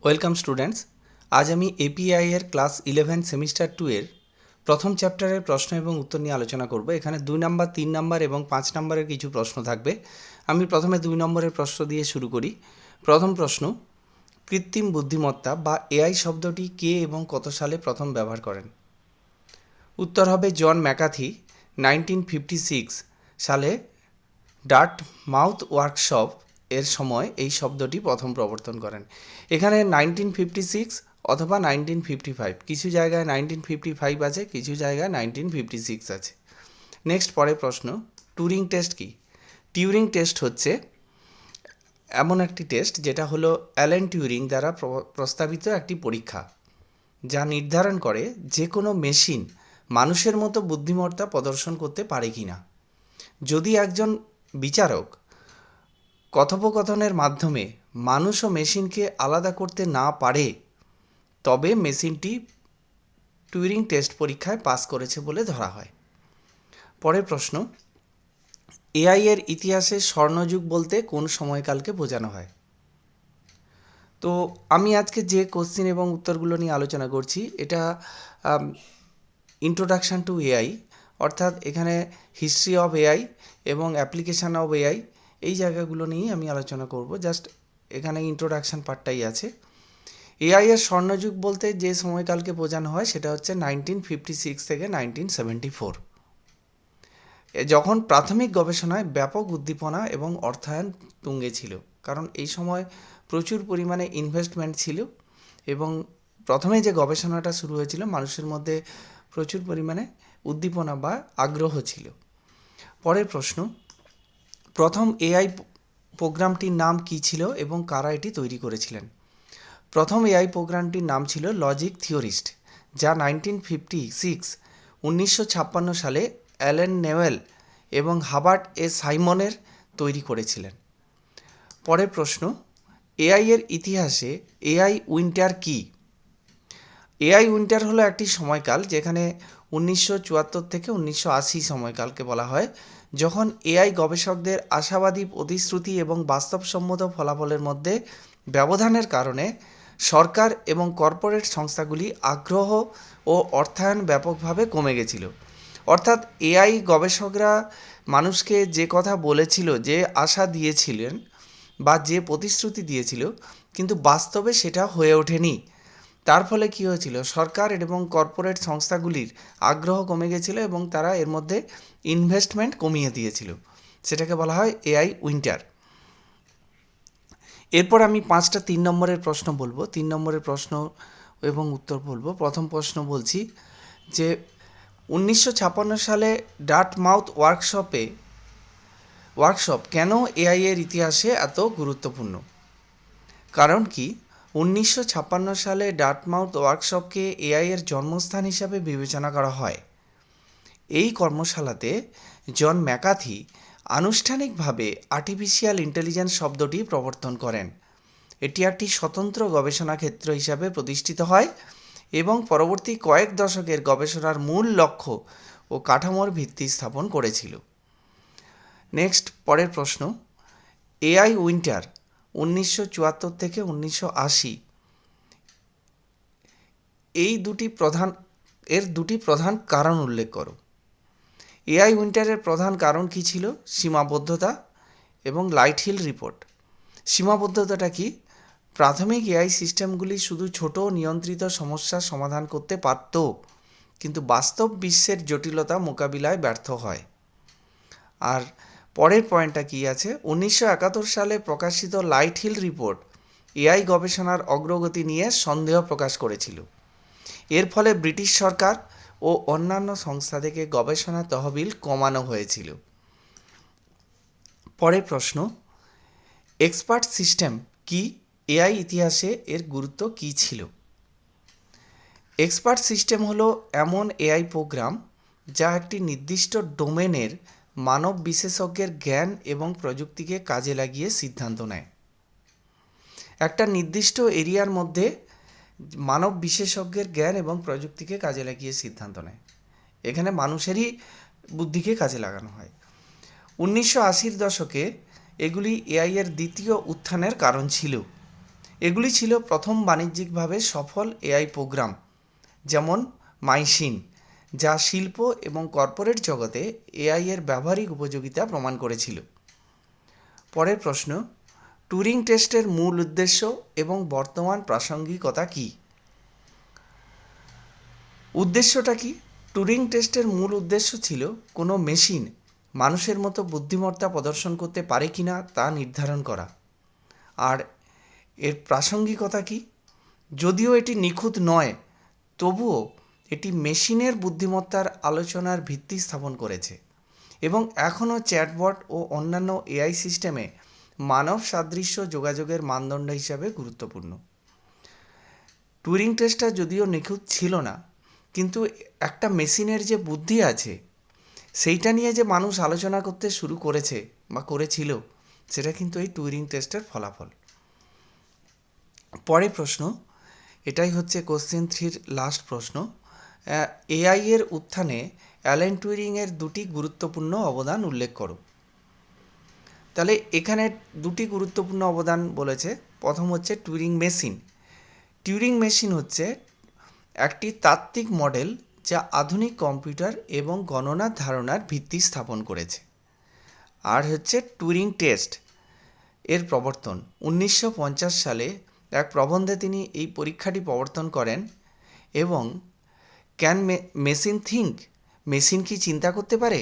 Welcome students. আজ আমি API এর ক্লাস 11 সেমিস্টার 2 এর প্রথম চ্যাপ্টারের প্রশ্ন এবং উত্তর নিয়ে আলোচনা করব। এখানে 2 নাম্বার, 3 নাম্বার এবং 5 নাম্বারের কিছু প্রশ্ন থাকবে। আমি প্রথমে 2 নম্বরের প্রশ্ন দিয়ে শুরু করি। প্রথম প্রশ্ন, কৃত্রিম বুদ্ধিমত্তা বা এআই শব্দটি কে এবং কত সালে প্রথম ব্যবহার করেন? উত্তর হবে জন ম্যাকাথি 1956 সালে ডার্টমাউথ ওয়ার্কশপ এর সময় এই শব্দটি প্রথম প্রবর্তন করেন। এখানে 1956 অথবা 1955, কিছু জায়গায় 1955 আছে, কিছু জায়গায় 1956 আছে। নেক্সট, পরের প্রশ্ন, টুরিং টেস্ট কি? টিউরিং টেস্ট হচ্ছে এমন একটি টেস্ট যেটা হলো অ্যালেন টিউরিং দ্বারা প্রস্তাবিত একটি পরীক্ষা, যা নির্ধারণ করে যে কোনো মেশিন মানুষের মতো বুদ্ধিমত্তা প্রদর্শন করতে পারে কি না। যদি একজন বিচারক কথোপকথনের মাধ্যমে মানুষ ও মেশিনকে আলাদা করতে না পারে, তবে মেশিনটি টুরিং টেস্ট পরীক্ষায় পাস করেছে বলে ধরা হয়। পরের প্রশ্ন, এআই এর ইতিহাসে স্বর্ণযুগ বলতে কোন সময়কালকে বোঝানো হয়? তো আমি আজকে যে কোশ্চিন এবং উত্তরগুলো নিয়ে আলোচনা করছি, এটা ইন্ট্রোডাকশান টু এআই, অর্থাৎ এখানে হিস্ট্রি অফ এআই এবং অ্যাপ্লিকেশান অফ এআই, এই জায়গাগুলো নিয়েই আমি আলোচনা করব। জাস্ট এখানে ইন্ট্রোডাকশান পার্টটাই আছে। এআই এর স্বর্ণযুগ বলতে যে সময়কালকে বোঝানো হয় সেটা হচ্ছে 1956 থেকে 1974, যখন প্রাথমিক গবেষণায় ব্যাপক উদ্দীপনা এবং অর্থায়ন তুঙ্গে ছিল। কারণ এই সময় প্রচুর পরিমাণে ইনভেস্টমেন্ট ছিল এবং প্রথমে যে গবেষণাটা শুরু হয়েছিল, মানুষের মধ্যে প্রচুর পরিমাণে উদ্দীপনা বা আগ্রহ ছিল। পরের প্রশ্ন, প্রথম এআই প্রোগ্রামটির নাম কী ছিল এবং কারা এটি তৈরি করেছিলেন? প্রথম এআই প্রোগ্রামটির নাম ছিল লজিক থিওরিস্ট, যা 1956 সালে অ্যালেন নেওয়েল এবং হাবার্ট এ সাইমনের তৈরি করেছিলেন। পরের প্রশ্ন, এআই এর ইতিহাসে এআই উইন্টার কি? এআই উইন্টার হলো একটি সময়কাল যেখানে 1974 থেকে 1980 সময়কালকে বলা হয়, যখন এআই গবেষকদের আশাবাদী প্রতিশ্রুতি এবং বাস্তবসম্মত ফলাফলের মধ্যে ব্যবধানের কারণে সরকার এবং কর্পোরেট সংস্থাগুলি আগ্রহ ও অর্থায়ন ব্যাপকভাবে কমে গেছিল। অর্থাৎ এআই গবেষকরা মানুষকে যে কথা বলেছিল, যে আশা দিয়েছিলেন বা যে প্রতিশ্রুতি দিয়েছিল, কিন্তু বাস্তবে সেটা হয়ে ওঠেনি। তার ফলে কী হয়েছিল, সরকার এবং কর্পোরেট সংস্থাগুলির আগ্রহ কমে গেছিল এবং তারা এর মধ্যে ইনভেস্টমেন্ট কমিয়ে দিয়েছিল। সেটাকে বলা হয় এআই উইন্টার। এরপর আমি 5টা 3 নম্বরের প্রশ্ন বলবো, 3 নম্বরের প্রশ্ন এবং উত্তর বলবো। প্রথম প্রশ্ন বলছি যে 1956 সালে ডার্টমাউথ ওয়ার্কশপ কেন এআই এর ইতিহাসে এত গুরুত্বপূর্ণ? কারণ কি, 1956 সালে ডার্টমাউথ ওয়ার্কশপকে এআই এর জন্মস্থান হিসাবে বিবেচনা করা হয়। এই কর্মশালাতে জন ম্যাকাথি আনুষ্ঠানিকভাবে আর্টিফিশিয়াল ইন্টেলিজেন্স শব্দটি প্রবর্তন করেন। এটি একটি স্বতন্ত্র গবেষণা ক্ষেত্র হিসাবে প্রতিষ্ঠিত হয় এবং পরবর্তী কয়েক দশকের গবেষণার মূল লক্ষ্য ও কাঠামোর ভিত্তি স্থাপন করেছিল। নেক্সট, পরের প্রশ্ন, এআই উইন্টার 1974 থেকে 1980, এর দুটি প্রধান কারণ উল্লেখ করো। এআই উইন্টারের প্রধান কারণ কী ছিল? সীমাবদ্ধতা এবং লাইটহিল রিপোর্ট। সীমাবদ্ধতাটা কি? প্রাথমিক এআই সিস্টেমগুলি শুধু ছোট নিয়ন্ত্রিত সমস্যার সমাধান করতে পারত, কিন্তু বাস্তব বিশ্বের জটিলতা মোকাবিলায় ব্যর্থ হয়। আর পরের পয়েন্টটা কী আছে, 1971 সালে প্রকাশিত লাইটহিল রিপোর্ট এআই গবেষণার অগ্রগতি নিয়ে সন্দেহ প্রকাশ করেছিল। এর ফলে ব্রিটিশ সরকার ও অন্যান্য সংস্থা থেকে গবেষণা তহবিল কমানো হয়েছিল। পরের প্রশ্ন, এক্সপার্ট সিস্টেম কি? এআই ইতিহাসে এর গুরুত্ব কী ছিল? এক্সপার্ট সিস্টেম হলো এমন এআই প্রোগ্রাম যা একটি নির্দিষ্ট ডোমেনের মানব বিশেষজ্ঞের জ্ঞান এবং প্রযুক্তিকে কাজে লাগিয়ে সিদ্ধান্ত নেয়। একটা নির্দিষ্ট এরিয়ার মধ্যে মানব বিশেষজ্ঞের জ্ঞান এবং প্রযুক্তিকে কাজে লাগিয়ে সিদ্ধান্ত নেয়। এখানে মানুষেরই বুদ্ধিকে কাজে লাগানো হয়। 1980-র দশকে এগুলি এআই এর দ্বিতীয় উত্থানের কারণ ছিল। এগুলি ছিল প্রথম বাণিজ্যিকভাবে সফল এআই প্রোগ্রাম, যেমন মাইশিন, যা শিল্প এবং কর্পোরেট জগতে এআই এর ব্যবহারিক উপযোগিতা প্রমাণ করেছিল। পরের প্রশ্ন, টুরিং টেস্টের মূল উদ্দেশ্য এবং বর্তমান প্রাসঙ্গিকতা কী? উদ্দেশ্যটা কি? টুরিং টেস্টের মূল উদ্দেশ্য ছিল কোনো মেশিন মানুষের মতো বুদ্ধিমত্তা প্রদর্শন করতে পারে কিনা তা নির্ধারণ করা। আর এর প্রাসঙ্গিকতা কি? যদিও এটি নিখুঁত নয়, তবুও এটি মেশিনের বুদ্ধিমত্তার আলোচনার ভিত্তি স্থাপন করেছে এবং এখনও চ্যাটবট ও অন্যান্য এআই সিস্টেমে মানব সাদৃশ্য যোগাযোগের মানদণ্ড হিসাবে গুরুত্বপূর্ণ। টুরিং টেস্টটা যদিও নিখুঁত ছিল না, কিন্তু একটা মেশিনের যে বুদ্ধি আছে সেইটা নিয়ে যে মানুষ আলোচনা করতে শুরু করেছে বা করেছিল, সেটা কিন্তু এই টুরিং টেস্টের ফলাফল। পরের প্রশ্ন, এটাই হচ্ছে কোশ্চেন 3-র লাস্ট প্রশ্ন। এআই এর উত্থানে অ্যালেন টুরিংয়ের দুটি গুরুত্বপূর্ণ অবদান উল্লেখ করো। তাহলে এখানে দুটি গুরুত্বপূর্ণ অবদান বলেছে। প্রথম হচ্ছে টুরিং মেশিন। টুরিং মেশিন হচ্ছে একটি তাত্ত্বিক মডেল যা আধুনিক কম্পিউটার এবং গণনার ধারণার ভিত্তি স্থাপন করেছে। আর হচ্ছে টুরিং টেস্ট এর প্রবর্তন। 1950 সালে এক প্রবন্ধে তিনি এই পরীক্ষাটি প্রবর্তন করেন এবং ক্যান মেশিন থিঙ্ক, মেশিন কি চিন্তা করতে পারে,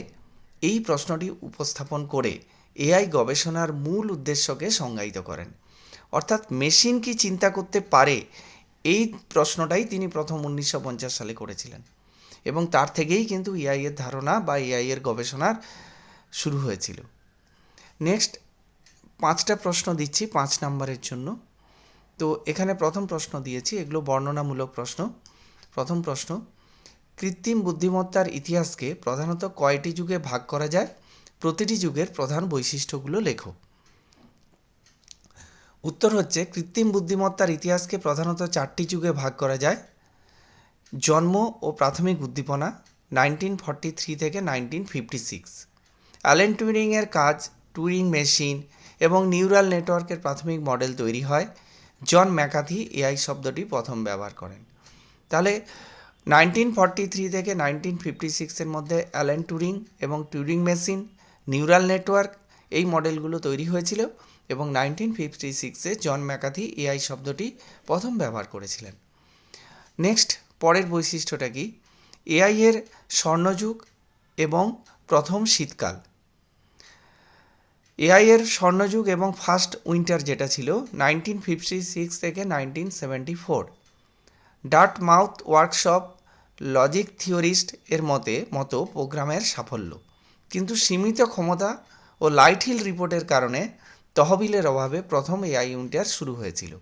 এই প্রশ্নটি উপস্থাপন করে এআই গবেষণার মূল উদ্দেশ্যকে সংজ্ঞায়িত করেন। অর্থাৎ মেশিন কি চিন্তা করতে পারে, এই প্রশ্নটাই তিনি প্রথম 1950 সালে করেছিলেন এবং তার থেকেই কিন্তু এআই এর ধারণা বা এআই এর গবেষণার শুরু হয়েছিল। নেক্সট 5টা প্রশ্ন দিচ্ছি 5 নম্বরের জন্য। তো এখানে প্রথম প্রশ্ন দিয়েছি, এগুলো বর্ণনামূলক প্রশ্ন। প্রথম প্রশ্ন, কৃত্রিম বুদ্ধিমত্তার ইতিহাসকে প্রধানত কয়টি যুগে ভাগ করা যায়? প্রতিটি যুগের প্রধান বৈশিষ্ট্যগুলো লেখো। উত্তর হচ্ছে, কৃত্রিম বুদ্ধিমত্তার ইতিহাসকে প্রধানত 4টি যুগে ভাগ করা যায়। জন্ম ও প্রাথমিক উদ্দীপনা 1943 থেকে 1956। অ্যালেন টুরিংয়ের কাজ, টুরিং মেশিন এবং নিউরাল নেটওয়ার্কের প্রাথমিক মডেল তৈরি হয়। জন ম্যাকাথি এআই শব্দটি প্রথম ব্যবহার করেন। তাহলে 1943 থেকে 1956-এর মধ্যে অ্যালেন টুরিং এবং টুরিং মেশিন, নিউরাল নেটওয়ার্ক এই মডেলগুলো তৈরি হয়েছিল এবং 1956-এ জন ম্যাকাথি এআই শব্দটি প্রথম ব্যবহার করেছিলেন। নেক্সট, পরের বৈশিষ্ট্যটা কি? এআই এর স্বর্ণযুগ এবং প্রথম শীতকাল। এআই এর স্বর্ণযুগ এবং ফার্স্ট উইন্টার যেটা ছিল 1956 থেকে 1974। ডার্টমাউথ ওয়ার্কশপ লজিক থিওরিস্ট এর মতো প্রোগ্রামের সাফল্য, কিন্তু সীমিত ক্ষমতা ও লাইট হিল রিপোর্টের কারণে তহবিলের অভাবে প্রথম এআই উইন্টার শুরু হয়েছিল।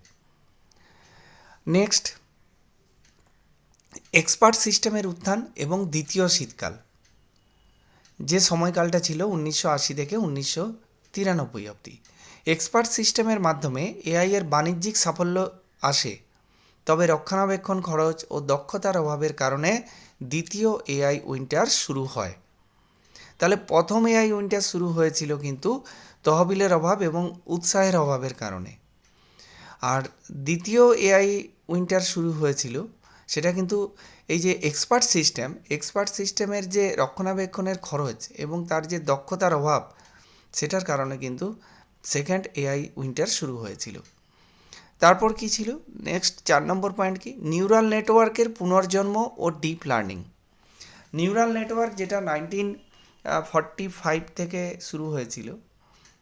নেক্সট, এক্সপার্ট সিস্টেমের উত্থান এবং দ্বিতীয় শীতকাল, যে সময়কালটা ছিল 1980 থেকে 1993 অবধি। এক্সপার্ট সিস্টেমের মাধ্যমে এআই এর বাণিজ্যিক সাফল্য আসে, তবে রক্ষণাবেক্ষণ খরচ ও দক্ষতার অভাবের কারণে দ্বিতীয় এআই উইন্টার শুরু হয়। তাহলে প্রথম এআই উইন্টার শুরু হয়েছিল কিন্তু তহবিলের অভাব এবং উৎসাহের অভাবের কারণে, আর দ্বিতীয় এআই উইন্টার শুরু হয়েছিল সেটা কিন্তু এই যে এক্সপার্ট সিস্টেমের যে রক্ষণাবেক্ষণের খরচ এবং তার যে দক্ষতার অভাব, সেটার কারণে কিন্তু সেকেন্ড এআই উইন্টার শুরু হয়েছিল। তারপর কি ছিল? নেক্সট 4 নম্বর পয়েন্ট কি? নিউরাল নেটওয়ার্কের পুনর্জন্ম ও ডিপ লার্নিং। নিউরাল নেটওয়ার্ক যেটা 1945 থেকে শুরু হয়েছিল,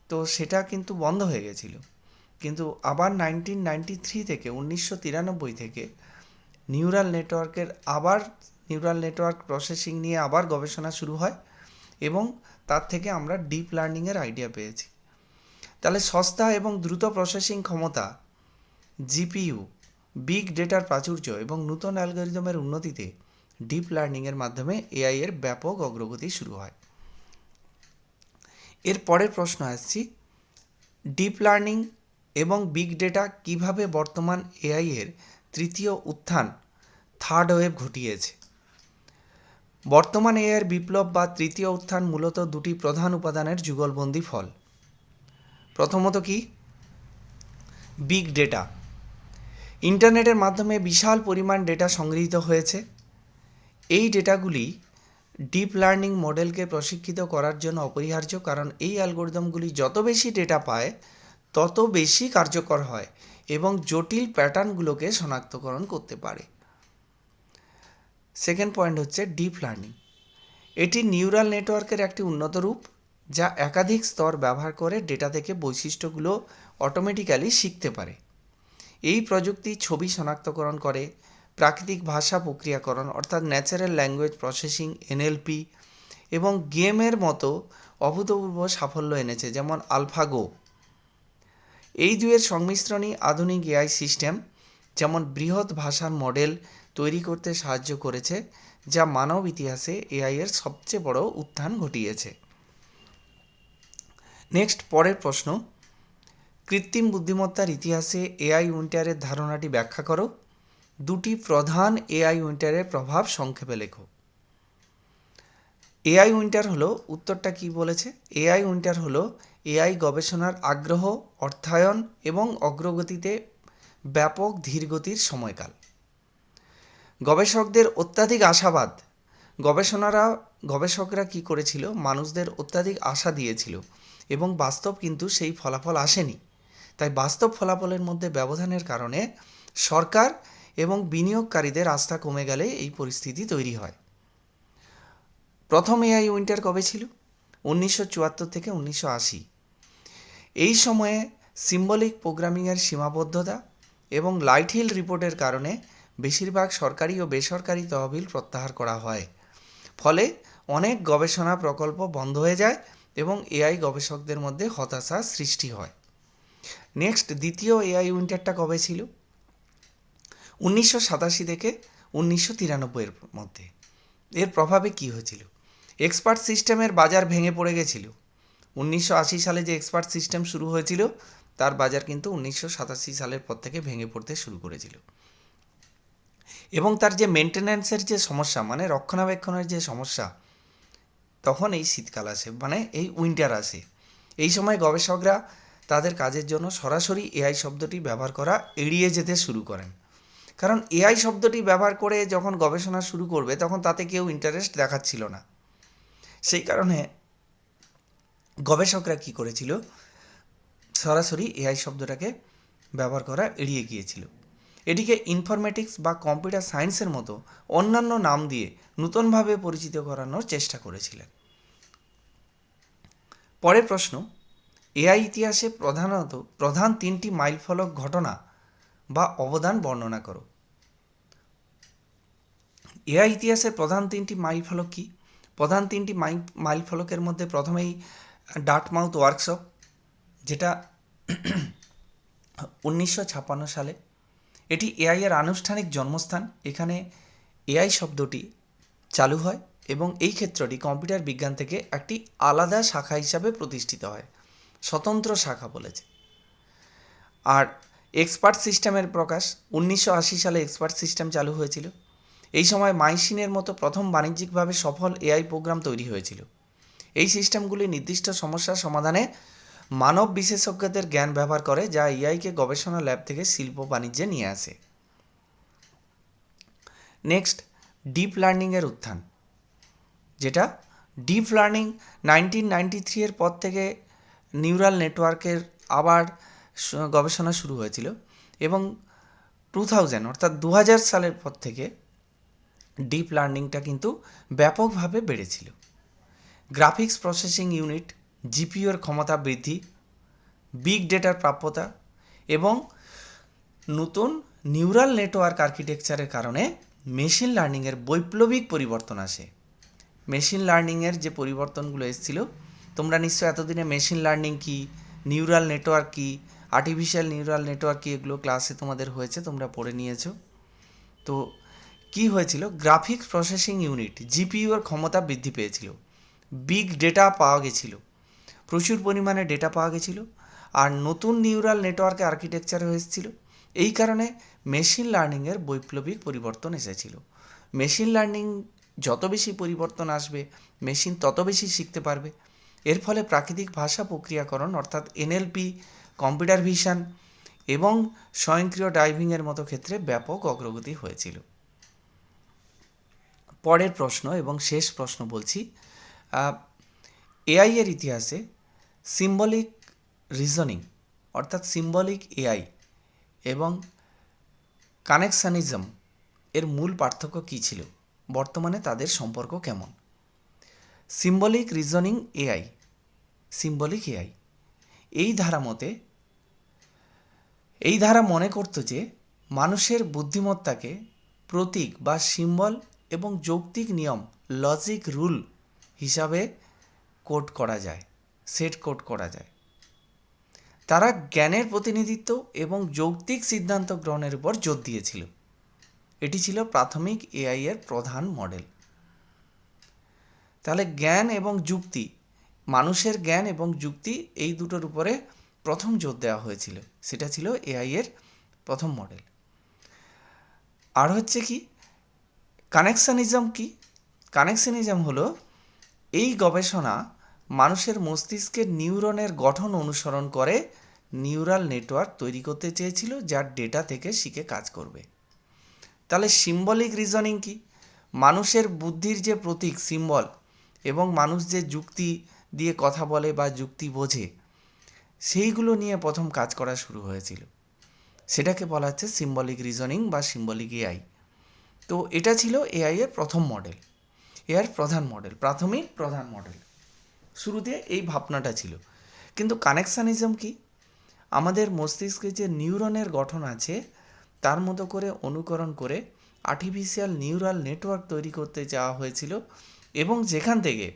তো সেটা কিন্তু বন্ধ হয়ে গেছিল, কিন্তু আবার 1993 থেকে 1993 থেকে নিউরাল নেটওয়ার্ক প্রসেসিং নিয়ে আবার গবেষণা শুরু হয় এবং তার থেকে আমরা ডিপ লার্নিংয়ের আইডিয়া পেয়েছি। তাহলে সস্তা এবং দ্রুত প্রসেসিং ক্ষমতা, জিপিইউ, বিগ ডেটার প্রাচুর্য এবং নূতন অ্যালগরিদমের উন্নতিতে ডিপ লার্নিংয়ের মাধ্যমে এআই এর ব্যাপক অগ্রগতি শুরু হয়। এর পরের প্রশ্ন আসছি, ডিপ লার্নিং এবং বিগ ডেটা কিভাবে বর্তমান এআই এর তৃতীয় উত্থান, থার্ড ওয়েভ ঘটিয়েছে? বর্তমান এআই এর বিপ্লব বা তৃতীয় উত্থান মূলত দুটি প্রধান উপাদানের যুগলবন্দি ফল। প্রথমত কি? Big data. ইন্টারনেটের মাধ্যমে বিশাল পরিমাণ ডেটা সংগৃহীত হয়েছে। এই ডেটাগুলি ডিপ লার্নিং মডেলকে প্রশিক্ষিত করার জন্য অপরিহার্য, কারণ এই অ্যালগরিদমগুলি যত বেশি ডেটা পায় তত বেশি কার্যকর হয় এবং জটিল প্যাটার্নগুলোকে শনাক্তকরণ করতে পারে। সেকেন্ড পয়েন্ট হচ্ছে ডিপ লার্নিং। এটি নিউরাল নেটওয়ার্কের একটি উন্নত রূপ যা একাধিক স্তর ব্যবহার করে ডেটা থেকে বৈশিষ্ট্যগুলো অটোমেটিক্যালি শিখতে পারে। এই প্রযুক্তি ছবি শনাক্তকরণ করে, প্রাকৃতিক ভাষা প্রক্রিয়াকরণ অর্থাৎ ন্যাচারাল ল্যাঙ্গুয়েজ প্রসেসিং এনএলপি এবং গেমের মতো অভূতপূর্ব সাফল্য এনেছে, যেমন আলফাগো। এই দুয়ের সংমিশ্রণই আধুনিক এআই সিস্টেম যেমন বৃহৎ ভাষার মডেল তৈরি করতে সাহায্য করেছে, যা মানব ইতিহাসে এআই এর সবচেয়ে বড় উত্থান ঘটিয়েছে। নেক্সট, পরের প্রশ্ন, কৃত্রিম বুদ্ধিমত্তার ইতিহাসে এআই উইন্টারের ধারণাটি ব্যাখ্যা করো। দুটি প্রধান এআই উইন্টারের প্রভাব সংক্ষেপে লেখো। এআই উইন্টার হলো, উত্তরটা কি বলেছে? এআই উইন্টার হলো এআই গবেষণার আগ্রহ, অর্থায়ন এবং অগ্রগতিতে ব্যাপক ধীরগতির সময়কাল। গবেষকদের অত্যাধিক আশাবাদ, গবেষকরা কি করেছিল? মানুষদের অত্যাধিক আশা দিয়েছিল এবং বাস্তব কিন্তু সেই ফলাফল আসেনি। তাই বাস্তব ফলাফলের মধ্যে ব্যবধানের কারণে সরকার এবং বিনিয়োগকারীদের আস্থা কমে গেলে এই পরিস্থিতি তৈরি হয়। প্রথম এআই উইন্টার কবে ছিল? 1974 থেকে 1980। এই সময়ে সিম্বলিক প্রোগ্রামিংয়ের সীমাবদ্ধতা এবং লাইট হিল রিপোর্টের কারণে বেশিরভাগ সরকারি ও বেসরকারি তহবিল প্রত্যাহার করা হয়। ফলে অনেক গবেষণা প্রকল্প বন্ধ হয়ে যায় এবং এআই গবেষকদের মধ্যে হতাশা সৃষ্টি হয়। নেক্সট, দ্বিতীয় এআই উইন্টারটা কবে ছিল? 1987 থেকে 1993 মধ্যে। এর প্রভাবে কি হয়েছিল? এক্সপার্ট সিস্টেমের বাজার ভেঙে পড়ে গেছিল। 1980 সালে যে এক্সপার্ট সিস্টেম শুরু হয়েছিল তার বাজার কিন্তু 1987 সালের পর থেকে ভেঙে পড়তে শুরু করেছিল এবং তার যে মেনটেন্যান্সের যে সমস্যা, মানে রক্ষণাবেক্ষণের যে সমস্যা, তখন এই শীতকাল আসে, মানে এই উইন্টার আসে। এই সময় গবেষকরা তাদের কাজের জন্য সরাসরি এআই শব্দটি ব্যবহার করা এড়িয়ে যেতে শুরু করেন, কারণ এআই শব্দটি ব্যবহার করে যখন গবেষণা শুরু করবে তখন তাতে কেউ ইন্টারেস্ট দেখাচ্ছিল না। সেই কারণে গবেষকরা কি করেছিল? সরাসরি এআই শব্দটাকে ব্যবহার করা এড়িয়ে গিয়েছিল। এটিকে ইনফরমেটিক্স বা কম্পিউটার সায়েন্সের মতো অন্যান্য নাম দিয়ে নতুনভাবে পরিচিত করানোর চেষ্টা করেছিলেন। পরের প্রশ্ন, এআই ইতিহাসে প্রধান 3টি মাইলফলক ঘটনা বা অবদান বর্ণনা করো। এআই ইতিহাসের প্রধান 3টি মাইলফলক কি? প্রধান 3টি মাইলফলকের মধ্যে প্রথমেই ডার্টমাউথ ওয়ার্কশপ, যেটা 1956 সালে। এটি এআই এর আনুষ্ঠানিক জন্মস্থান। এখানে এআই শব্দটি চালু হয় এবং এই ক্ষেত্রটি কম্পিউটার বিজ্ঞান থেকে একটি আলাদা শাখা হিসাবে প্রতিষ্ঠিত হয়, স্বতন্ত্র শাখা বলেছে। আর এক্সপার্ট সিস্টেমের প্রকাশ, 1980 সালে এক্সপার্ট সিস্টেম চালু হয়েছিল। এই সময় মাইসিনের মতো প্রথম বাণিজ্যিকভাবে সফল এআই প্রোগ্রাম তৈরি হয়েছিল। এই সিস্টেমগুলি নির্দিষ্ট সমস্যার সমাধানে মানব বিশেষজ্ঞদের জ্ঞান ব্যবহার করে, যা এআইকে গবেষণা ল্যাব থেকে শিল্প বাণিজ্যে নিয়ে আসে। নেক্সট, ডিপ লার্নিংয়ের উত্থান, যেটা ডিপ লার্নিং 1993 এর পর থেকে নিউরাল নেটওয়ার্কের আবার গবেষণা শুরু হয়েছিল এবং 2000 অর্থাৎ 2000 সালের পর থেকে ডিপ লার্নিংটা কিন্তু ব্যাপকভাবে বেড়েছিল। গ্রাফিক্স প্রসেসিং ইউনিট, জিপিইউর ক্ষমতা বৃদ্ধি, বিগ ডেটার প্রাপ্যতা এবং নতুন নিউরাল নেটওয়ার্ক আর্কিটেকচারের কারণে মেশিন লার্নিংয়ের বৈপ্লবিক পরিবর্তন আসে। মেশিন লার্নিংয়ের যে পরিবর্তনগুলো এসেছিল, তোমরা নিশ্চয় এতদিনে মেশিন লার্নিং কী, নিউরাল নেটওয়ার্ক কী, আর্টিফিশিয়াল নিউরাল নেটওয়ার্ক কী, এগুলো ক্লাসে তোমাদের হয়েছে, তোমরা পড়ে নিয়েছো। তো কি হয়েছিল? গ্রাফিক্স প্রসেসিং ইউনিট, জিপিইউর ক্ষমতা বৃদ্ধি পেয়েছিল, বিগ ডেটা পাওয়া গেছিল, প্রচুর পরিমাণে ডেটা পাওয়া গেছিল, আর নতুন নিউরাল নেটওয়ার্কে আর্কিটেকচার হয়েছিল। এই কারণে মেশিন লার্নিংয়ের বৈপ্লবিক পরিবর্তন এসেছিল। মেশিন লার্নিং যত বেশি পরিবর্তন আসবে, মেশিন তত বেশি শিখতে পারবে। এর ফলে প্রাকৃতিক ভাষা প্রক্রিয়াকরণ অর্থাৎ এনএলপি, কম্পিউটার ভিশন এবং স্বয়ংক্রিয় ড্রাইভিংয়ের মতো ক্ষেত্রে ব্যাপক অগ্রগতি হয়েছিল। পরের প্রশ্ন এবং শেষ প্রশ্ন বলছি, এআই এর ইতিহাসে সিম্বলিক রিজনিং অর্থাৎ সিম্বলিক এআই এবং কানেকশানিজম এর মূল পার্থক্য কী ছিল, বর্তমানে তাদের সম্পর্ক কেমন? Symbolic reasoning AI, symbolic AI এই ধারা মনে করত যে মানুষের বুদ্ধিমত্তাকে প্রতীক বা সিম্বল এবং যৌক্তিক নিয়ম লজিক রুল হিসাবে কোড করা যায়, সেট কোড করা যায়। তারা জ্ঞানের প্রতিনিধিত্ব এবং যৌক্তিক সিদ্ধান্ত গ্রহণের উপর জোর দিয়েছিল। এটি ছিল প্রাথমিক এআই এর প্রধান মডেল। তাহলে জ্ঞান এবং যুক্তি, মানুষের জ্ঞান এবং যুক্তি এই দুটোর উপরে প্রথম জোর দেওয়া হয়েছিল, সেটা ছিল এআই এর প্রথম মডেল। আর হচ্ছে কি কানেকশানিজম? কি কানেকশানিজম হলো এই গবেষণা মানুষের মস্তিষ্কের নিউরনের গঠন অনুসরণ করে নিউরাল নেটওয়ার্ক তৈরি করতে চেয়েছিল, যার ডেটা থেকে শিখে কাজ করবে। তাহলে সিম্বলিক রিজনিং কি? মানুষের বুদ্ধির যে প্রতীক সিম্বল এবং মানুষ যে যুক্তি দিয়ে কথা বলে বা যুক্তি বোঝে, সেইগুলো নিয়ে প্রথম কাজ করা শুরু হয়েছিল। সেটাকে বলা হচ্ছে সিম্বলিক রিজনিং বা সিম্বলিক এআই। তো এটা ছিল এআই এর প্রথম মডেল, এআই প্রধান মডেল, প্রাথমিক প্রধান মডেল। শুরুতে এই ভাবনাটা ছিল। কিন্তু কানেকশানিজম কি? আমাদের মস্তিষ্কে যে নিউরনের গঠন আছে তার মতো করে অনুকরণ করে আর্টিফিশিয়াল নিউরাল নেটওয়ার্ক তৈরি করতে যাওয়া হয়েছিল এবং যেখান থেকে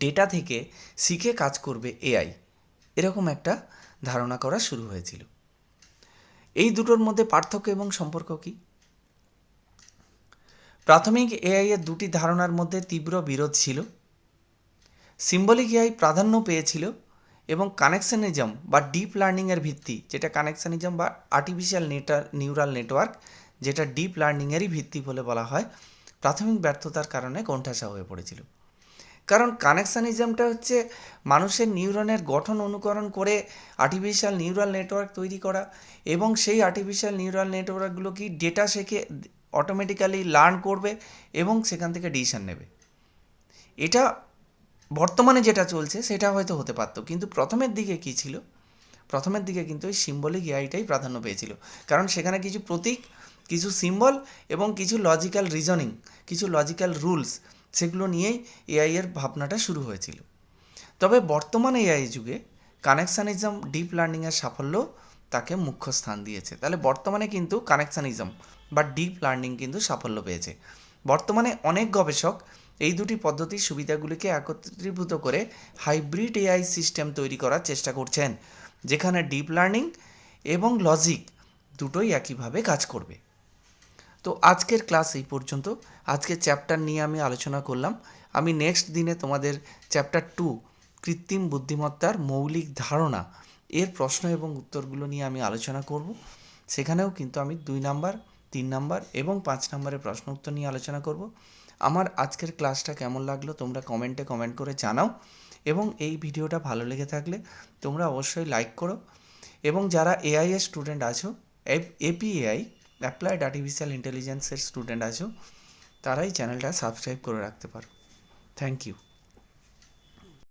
ডেটা থেকে শিখে কাজ করবে এআই, এরকম একটা ধারণা করা শুরু হয়েছিল। এই দুটোর মধ্যে পার্থক্য এবং সম্পর্ক কি? প্রাথমিক এআই এর দুটি ধারণার মধ্যে তীব্র বিরোধ ছিল। সিম্বলিক এআই প্রাধান্য পেয়েছিল এবং কানেকশানিজম বা ডিপ লার্নিংয়ের ভিত্তি, যেটা কানেকশানিজম বা আর্টিফিশিয়াল নিউরাল নেটওয়ার্ক, যেটা ডিপ লার্নিংয়েরই ভিত্তি বলে বলা হয়, প্রাথমিক ব্যর্থতার কারণে কোণঠাসা হয়ে পড়েছিল। কারণ কানেকশানিজমটা হচ্ছে মানুষের নিউরনের গঠন অনুকরণ করে আর্টিফিশিয়াল নিউরাল নেটওয়ার্ক তৈরি করা এবং সেই আর্টিফিশিয়াল নিউরাল নেটওয়ার্কগুলো কি ডেটা শেখে অটোমেটিক্যালি লার্ন করবে এবং সেখান থেকে ডিসিশন নেবে। এটা বর্তমানে যেটা চলছে সেটা হয়তো হতে পারতো, কিন্তু প্রথমের দিকে কী ছিল? প্রথমের দিকে কিন্তু এই সিম্বলিক এআইটাই প্রাধান্য পেয়েছিল, কারণ সেখানে কিছু প্রতীক, কিছু সিম্বল এবং কিছু লজিক্যাল রিজনিং, কিছু লজিক্যাল রুলস, সেগুলো নিয়েই এআই এর ভাবনাটা শুরু হয়েছিল। তবে বর্তমানে এআই যুগে কানেকশানিজম ডিপ লার্নিংয়ের সাফল্য তাকে মুখ্য স্থান দিয়েছে। তাহলে বর্তমানে কিন্তু কানেকশানিজম বা ডিপ লার্নিং কিন্তু সাফল্য পেয়েছে। বর্তমানে অনেক গবেষক এই দুটি পদ্ধতির সুবিধাগুলিকে একত্রীভূত করে হাইব্রিড এআই সিস্টেম তৈরি করার চেষ্টা করছেন, যেখানে ডিপ লার্নিং এবং লজিক দুটোই একইভাবে কাজ করবে। তো আজকের ক্লাস এই পর্যন্ত। আজকের চ্যাপ্টার নিয়ে আমি আলোচনা করলাম। আমি নেক্সট দিনে তোমাদের চ্যাপ্টার 2 কৃত্রিম বুদ্ধিমত্তার মৌলিক ধারণা এর প্রশ্ন এবং উত্তরগুলো নিয়ে আমি আলোচনা করব। সেখানেও কিন্তু আমি 2 নাম্বার, 3 নাম্বার এবং 5 নাম্বারের প্রশ্ন উত্তর নিয়ে আলোচনা করব। আমার আজকের ক্লাসটা কেমন লাগলো তোমরা কমেন্টে কমেন্ট করে জানাও, এবং এই ভিডিওটা ভালো লেগে থাকলে তোমরা অবশ্যই লাইক করো, এবং যারা এআই এর স্টুডেন্ট আছো, এপিএআই অ্যাপ্লাইড আর্টিফিশিয়াল ইন্টেলিজেন্সের স্টুডেন্ট আছো, তারাই চ্যানেলটা সাবস্ক্রাইব করে রাখতে পারো। Thank you.